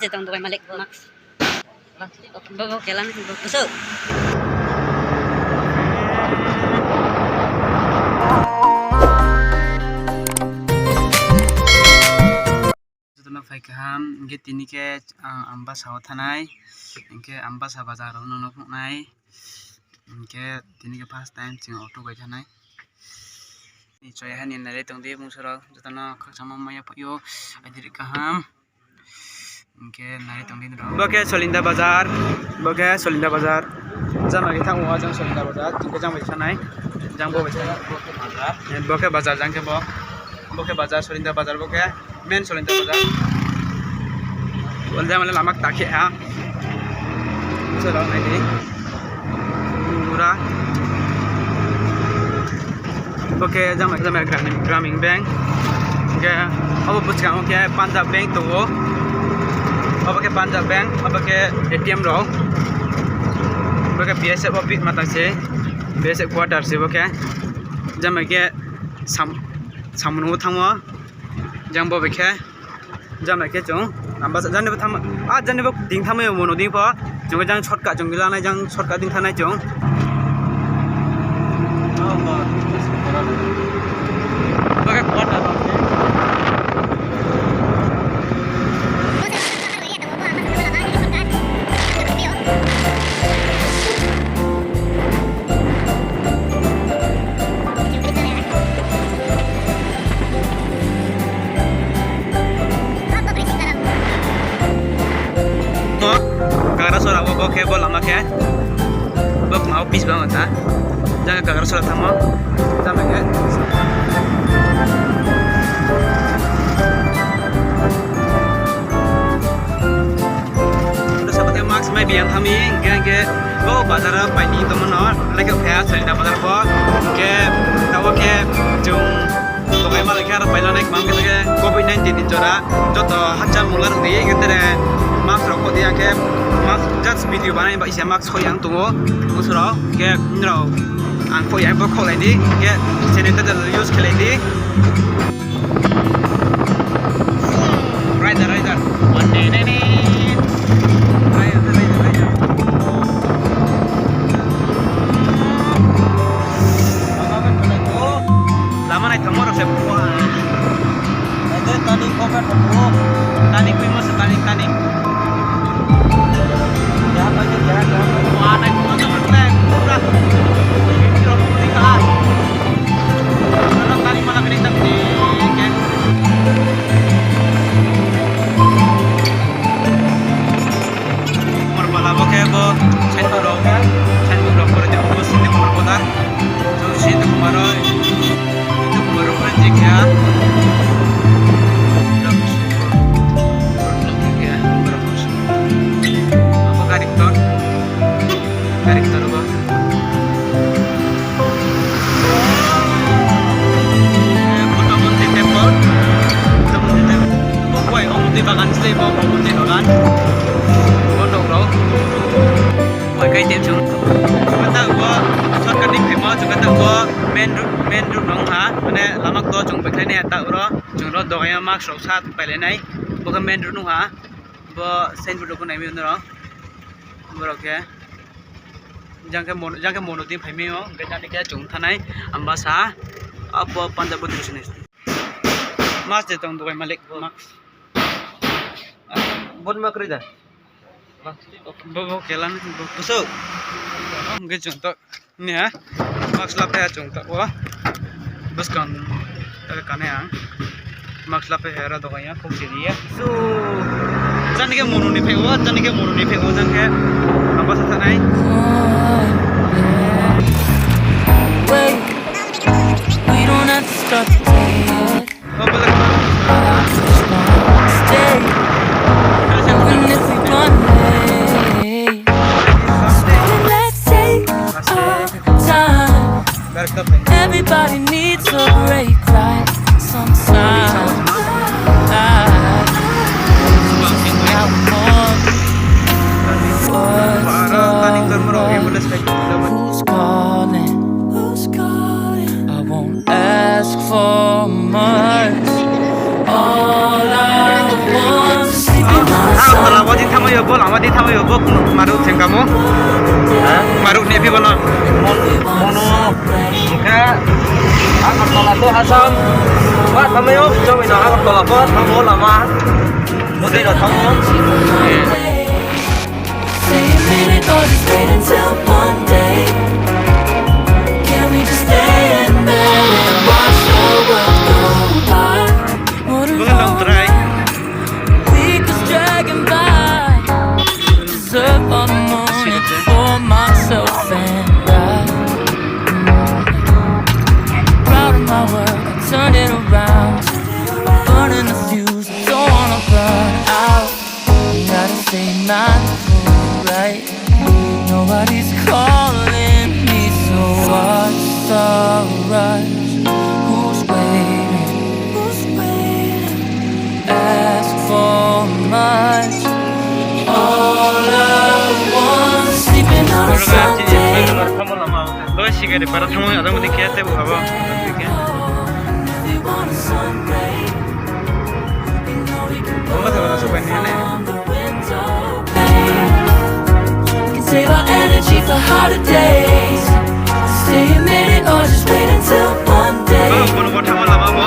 datang tuh Malik Max. Oke lah, besok. Faikam ge tini ke Ambassa thanai ke Ambassa bazar no nai ke tini ke first time ching auto bai thanai ni choi hani nare tong de musara jatana khachama maya pyo adiri kaham ke nare tong de ro boke solinda bazar jama ge thang wa jang solinda bazar ke jang bai thanai jang bo bai thanai boke bazar jang ke boke bazar solinda bazar boke main solinda bazar Wala malah lamak takik ha. Sudah ini murah. Oke, jam Grameen Bank. Oke, apa bukan oke Punjab Bank tu. Apa ke Punjab Bank? Apa ke ATM roh? Oke BSF office mata se. BSF quarter se oke. Jam ke samunu thamwa. Jam bo ke. Jam ke chung. Ambassa jangan bertama, jangan ber ding thamai mono ding pa, jangan shortcut jangan gila nai jangan shortcut ding thanai jong. Pakai kuat dah. Gara suara apa ke bola makan, bok mau pis banget ha, jangan gara suara sama, sama ke. Udah sahabat Max, mai biang kami, ke go bazar apa ini teman-teman, lagi kayak cerita bazar apa, ke tahu ke jung, pokoknya malah kayak apa naik mam kita ke COVID-19 di jora, jodoh hajar mular nih gitu deh. Max rokok dia ke Max just video banai ba isi Max kau yang tunggu musro ke nro angko yang berkau lagi ke sanitizer use ke lagi rider one day rider lama naik kamar saya buat itu tadi cover dulu tadi kui mas tadi wah naik motor keren murah ini rombong pernikahan kalau tadi malah kena tapi kan merbala pakai bo saya baru kerja bos ini berputar terus itu kemarin project ya karakter apa? Monti temple, pokoknya monti bagan sih, monti bagan, pondok roh, pokoknya kayak tim cung. Kata gua, shortcut di Bima, juga kata gua main road dong ha, mana lamak doa cung berkali ni tak roh, cung roh doa yang mak sok sat pale nai, bukan main road dong ha, bo sen road aku naik roh, berokeh. Jangan mono tim phai meo gajani ke chung thanai Ambassa apa Punjab business mas de tong dukai Malik Max bon ma kri da bo kelan busuk ge chung to ni ha Max la phe chung to wa bus kan kane ang Max la phe hera dukai ya khong siri ya so jani ke mono ni phe wa jan ke Ambassa thanai We don't have to start today yet. Stay, even if we run late. So let's take our time. Everybody needs a break, right? Sometimes. Now we're on. Who's calling? I won't ask for bol lama di thamai bo maru thengkamo maru ne pibono mono ka agartala to asam wa tamayo jomi na agartala ko thamo lama modi ra thamo Stay a minute or just wait until Monday. Can we just stay in bed and watch the world go by? What a long week is dragging by. Deserve a moment for myself and I. Proud of my work, I turned it around. Burning the fuse, I don't wanna burn out. Gotta stay mindful, right? Nobody's calling me, so what's the rush? Who's waiting? Ask for much. All I want is sleeping on a Sunday. thamo lama lo sigare para thamo ada modi kiate bo haba If you want a Sunday, you know we can Oma thaba so bani ne from the window pane. Can save our energy for harder days. Stay a minute or just wait until Monday. kono ko thamo lama bo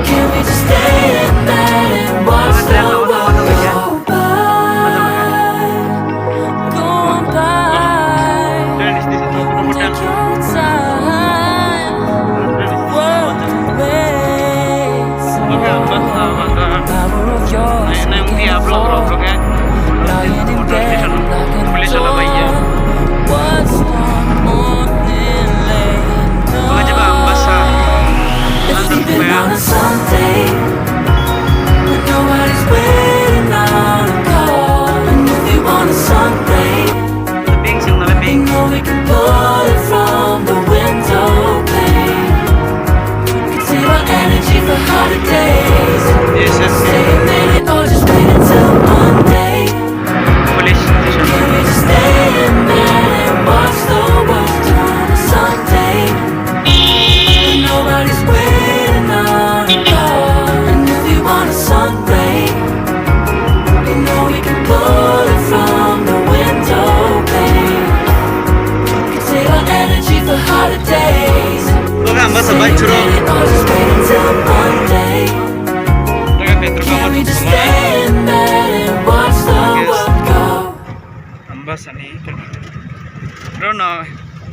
Can we just stay in bed and watch the world go by? Go on by. dan is this to Take your time. World waits. okay Power of yours na yung dia vlog ro ke lying in bed like an boleh salah bayi What's one morning late? Mga jaba Ambassa Let's keep it on a Sunday when nobody's waiting on a call. And if you want a Sunday, lebing sing na you lebing know we can pull it from the window pane. Can save our energy for harder days. yes Stay a minute or just wait until Monday. police station Can we just stay in bed and watch the world turn to Sunday? When nobody's waiting on a call. And if you want a Sunday, you know we can pull it from the window pane. Can save our energy for harder days. lo ga Ambassa bike churo Minute or just wait until Monday. daga petro Can we ka just stay in bed and watch the world go? Ambassa ni ro no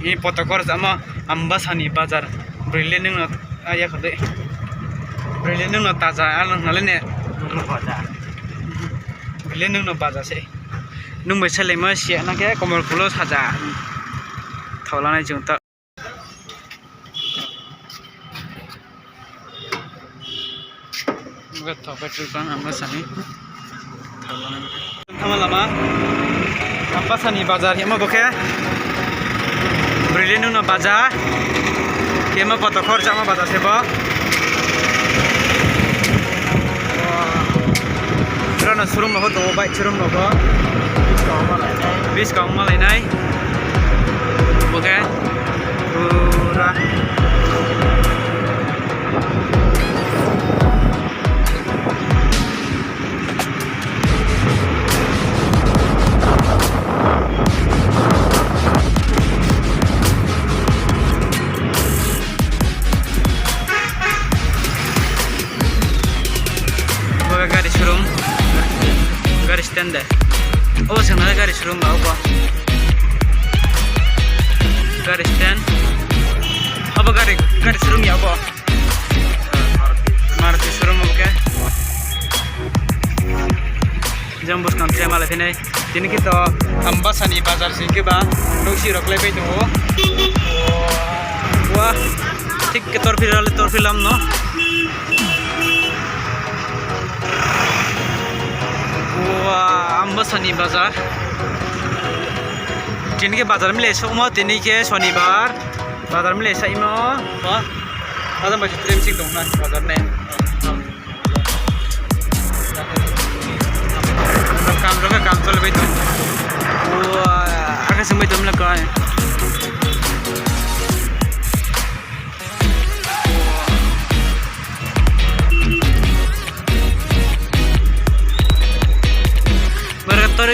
ini potokor sama Ambassa ni bazar brilliant nung aya khode brilliant nung taza alang nale ne brilliant nung baza se nung mai sale ma sia na ke komal kulo saja thola nai jung ta Betul, petrol pump Ambassa ni thama lama Ambassa ni bazar hema boke brilliant nung bazar kema potokor jama bazar seba Rana surum no to bike surum no ko bis kaung malai nai boke pura गाड़ी showroom गाड़ी stand है ओ संगना गाड़ी showroom आओ को गाड़ी stand अब गाड़ी showroom या को मारुति शोरूम ओके जम बस काम माले थिने दिन की तो Ambassa ni बाजार सिंह के बा नोसी रखले पे तो वाह ठीक के तौर फिलम नो Ambassa ni bazar दिन के बाजार में ले सोमो दिन के शनिवार बाजार में ले साइमो वाह आधा बजे ट्रेन सिंह दो ना बाजार में काम चल रही तो आगे से मैं तुम लोग का है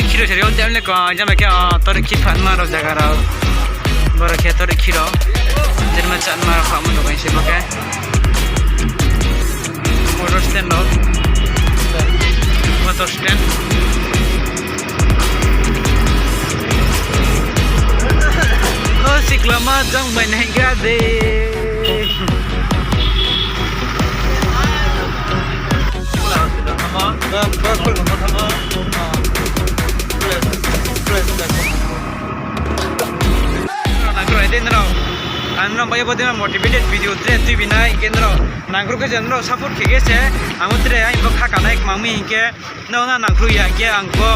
키로 저리 온데 올래 거 이제 막 또리 키판 마로 자가라 버럭해 또리 키로 이제만 짠 마로 가면 누가 있어 먹게 모tor stand motor stand Siklama jang banega de motivated video tu bina kendro nangru ke jandro support khege se amutre ai bo kha kanai mami ke no na nangru ya ke angko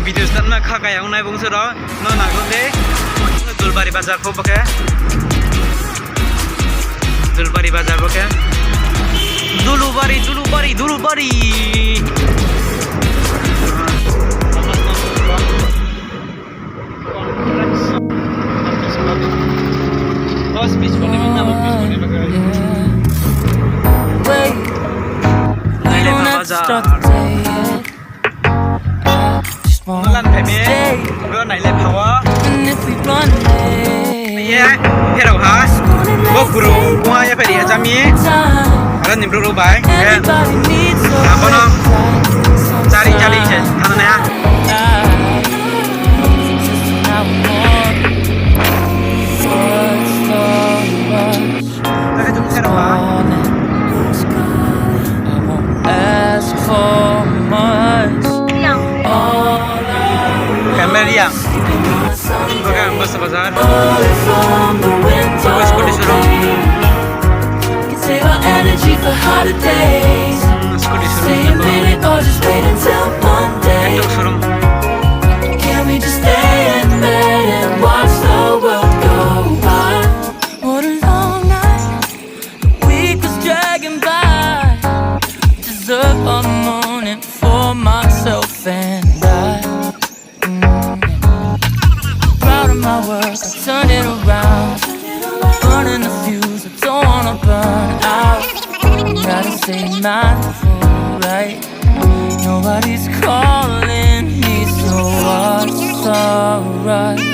video stat na kha ka yang nai bungso ro no nangru de Dulbari bazar ko bake Dulbari bazar bake Dulubari Bos beach boleh mana beach boleh bake Naile bazar Malan pheme ro naile phawa yeah hello has bo guru mo ya peri jami ara nimro ro bai abono cari se hanane ha Taka jum hello ha ask for much Reang Bukan Ambassa Bazar Scooty showroom Save our energy for harder days. Scooty Stay a minute or just wait until Monday. showroom Can we just stay in bed and watch the world go by? What a long night. The week was dragging by. Deserve a moment for myself and I. My work, I turn it around. Burning the fuse, I don't wanna burn out. Gotta stay mindful, right? Nobody's calling me, so what's alright?